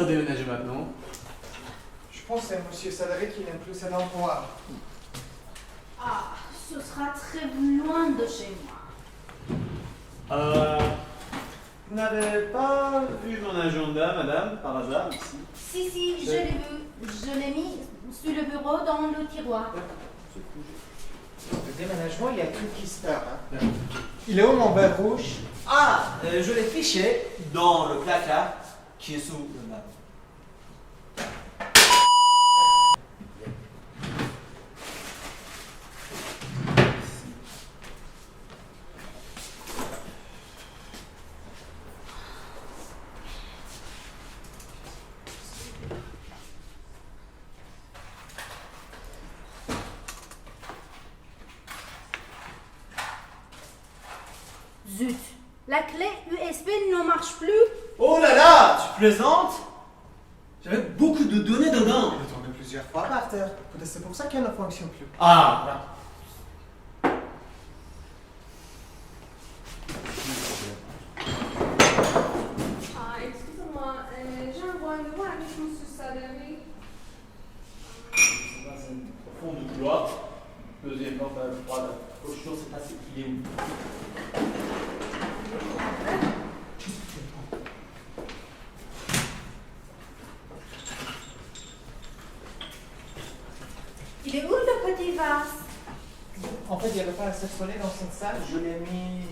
déménager maintenant? Je pense que c'est Monsieur Salary qui n'aime plus cet endroit. Ah, ce sera très loin de chez moi. Vous n'avez pas vu mon agenda, madame, par hasard, ici? Si, je l'ai vu. Je l'ai mis sur le bureau dans le tiroir. Le déménagement, il y a tout qui se perd. Hein. Il est où mon verre rouge? Ah, je l'ai fiché dans le placard qui est sous le meuble. Zut, la clé USB ne marche plus. Oh là là, tu plaisantes? J'avais beaucoup de données dedans. Il est tombé plusieurs fois par terre. Peut-être c'est pour ça qu'elle ne fonctionne plus. Ah, voilà. Ah, excusez-moi, j'ai un rendez-vous avec M. Salary. Au fond du couloir. Deuxième porte à droite. Autre chose, c'est passé. Il est où? Il est où le petit vase? En fait, il n'y avait pas assez de soleil dans cette salle. Je l'ai mis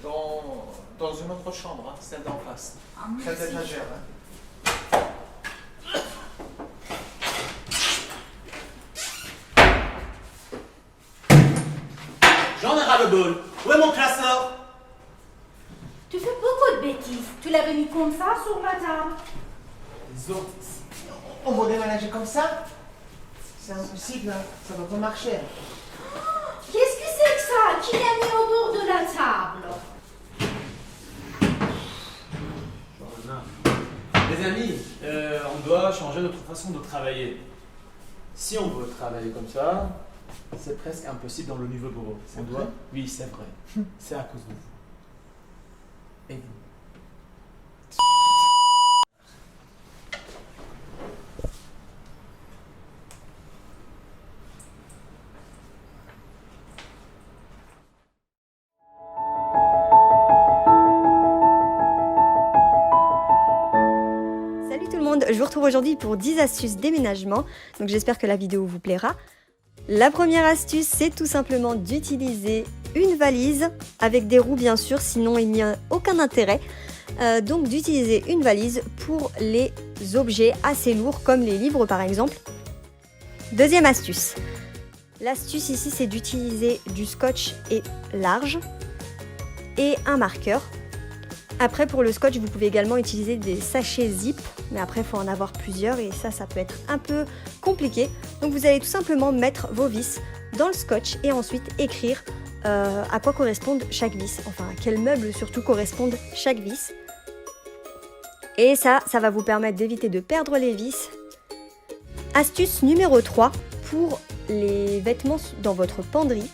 dans une autre chambre, hein, celle d'en face. Ah, Cette merci. étagère. Hein. J'en ai ras le bol. Où est mon classeur? Tu fais beaucoup de bêtises. Tu l'avais mis comme ça sur la table. Les autres. On va déménager comme ça? C'est impossible, hein. Ça va pas marcher. Qu'est-ce que c'est que ça? Qui l'a mis au bord de la table? Les amis, on doit changer notre façon de travailler. Si on veut travailler comme ça, c'est presque impossible dans le nouveau bureau. C'est On doit... vrai? Oui, c'est vrai. C'est à cause de vous. Et vous? Salut tout le monde, je vous retrouve aujourd'hui pour 10 astuces déménagement, donc j'espère que la vidéo vous plaira. La première astuce, c'est tout simplement d'utiliser une valise, avec des roues bien sûr, sinon il n'y a aucun intérêt. Donc d'utiliser une valise pour les objets assez lourds comme les livres par exemple. Deuxième astuce. L'astuce ici, c'est d'utiliser du scotch et large et un marqueur. Après, pour le scotch, vous pouvez également utiliser des sachets zip, mais après, il faut en avoir plusieurs et ça peut être un peu compliqué. Donc, vous allez tout simplement mettre vos vis dans le scotch et ensuite écrire à quoi correspondent chaque vis, enfin à quel meuble surtout correspondent chaque vis. Et ça va vous permettre d'éviter de perdre les vis. Astuce numéro 3, pour les vêtements dans votre penderie,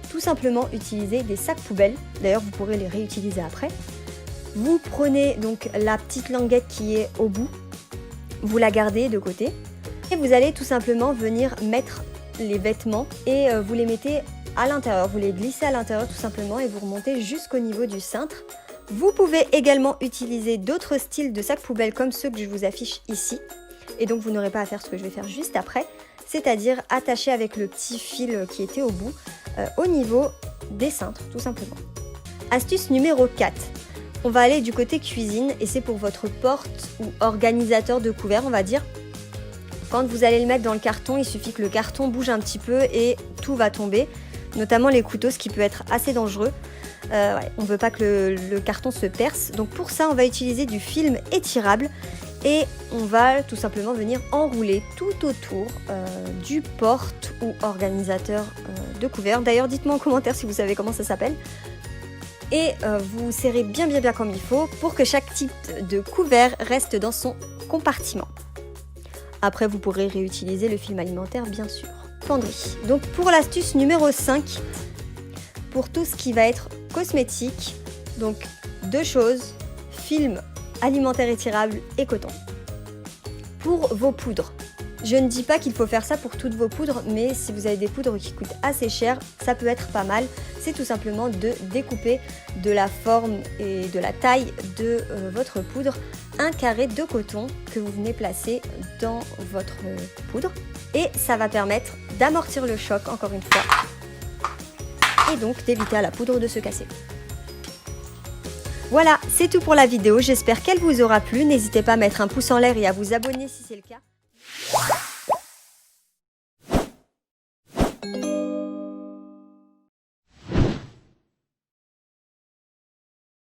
tout simplement utiliser des sacs poubelles. D'ailleurs, vous pourrez les réutiliser après. Vous prenez donc la petite languette qui est au bout, vous la gardez de côté et vous allez tout simplement venir mettre les vêtements et vous les mettez à l'intérieur, vous les glissez à l'intérieur tout simplement et vous remontez jusqu'au niveau du cintre. Vous pouvez également utiliser d'autres styles de sacs poubelles comme ceux que je vous affiche ici et donc vous n'aurez pas à faire ce que je vais faire juste après, c'est-à-dire attacher avec le petit fil qui était au bout au niveau des cintres tout simplement. Astuce numéro 4. On va aller du côté cuisine et c'est pour votre porte ou organisateur de couverts, on va dire. Quand vous allez le mettre dans le carton, il suffit que le carton bouge un petit peu et tout va tomber, notamment les couteaux, ce qui peut être assez dangereux. On ne veut pas que le carton se perce, donc pour ça on va utiliser du film étirable et on va tout simplement venir enrouler tout autour du porte ou organisateur de couverts. D'ailleurs, dites-moi en commentaire si vous savez comment ça s'appelle. Et vous serrez bien comme il faut pour que chaque type de couvert reste dans son compartiment. Après, vous pourrez réutiliser le film alimentaire, bien sûr. Penderie. Donc pour l'astuce numéro 5, pour tout ce qui va être cosmétique, donc deux choses, film alimentaire étirable et coton. pour vos poudres. Je ne dis pas qu'il faut faire ça pour toutes vos poudres, mais si vous avez des poudres qui coûtent assez cher, ça peut être pas mal. C'est tout simplement de découper de la forme et de la taille de votre poudre un carré de coton que vous venez placer dans votre poudre. Et ça va permettre d'amortir le choc, encore une fois, et donc d'éviter à la poudre de se casser. Voilà, c'est tout pour la vidéo. J'espère qu'elle vous aura plu. N'hésitez pas à mettre un pouce en l'air et à vous abonner si c'est le cas.